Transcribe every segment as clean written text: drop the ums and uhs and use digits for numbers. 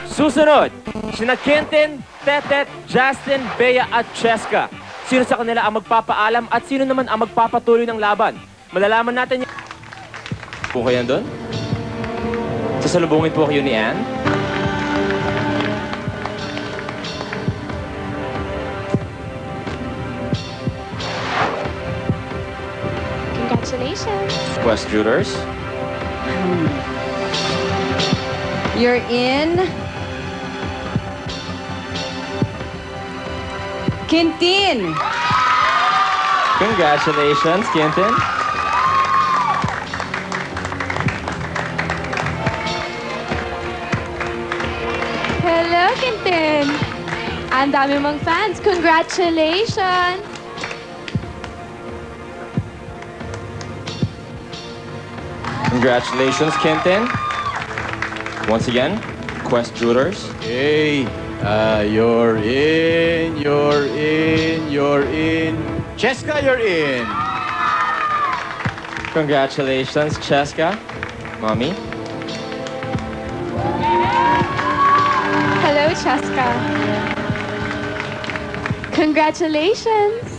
Susunod, sina Quintin, Tetet, Justin, Bea at Cheska. Sino sa kanila ang magpapaalam at sino naman ang magpapatuloy ng laban? Malalaman natin yan. Po kayo doon? Sasalubungin po kayo ni Ann. Congratulations. Quest Shooters. You're in. Quintin. Congratulations, Quintin. Hello, Quintin. Ang dami mong fans. Congratulations. Congratulations, Quintin. Once again, Quest Shooters. Okay, you're in, you're in, you're in. Cheska, you're in. Congratulations, Cheska. Mommy. Hello, Cheska. Congratulations.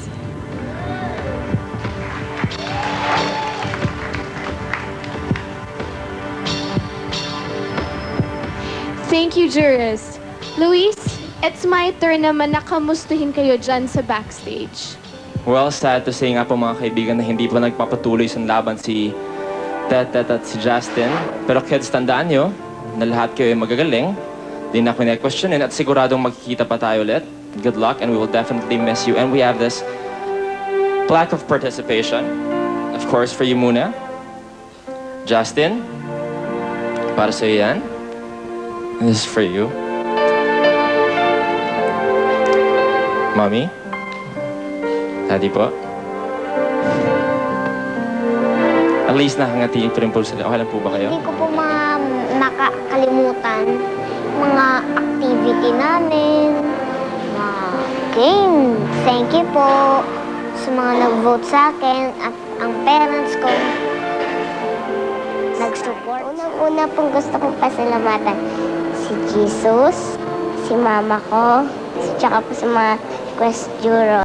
Thank you, jurors. Luis, it's my turn naman na kamustuhin kayo dyan sa backstage. Well, sad to say nga po mga kaibigan na hindi po nagpapatuloy sa laban si Tetet at si Justin. Pero kids, tandaan nyo na lahat kayo ay magagaling. Di na ako question at siguradong magkikita pa tayo ulit. Good luck and we will definitely miss you. And we have this plaque of participation. Of course, for you muna. Justin, para sa iyo yan. This is for you. Mommy? Daddy po? At least nakangati pa rin po sila. Okay lang po ba kayo? Hindi ko po nakakalimutan mga activity namin, mga game. Thank you po sa mga nag-vote sa akin at ang parents ko nag-support. Unang-una pong gusto kong pasalamatan si Jesus, si mama ko, tsaka po sa mga Quest Jurors.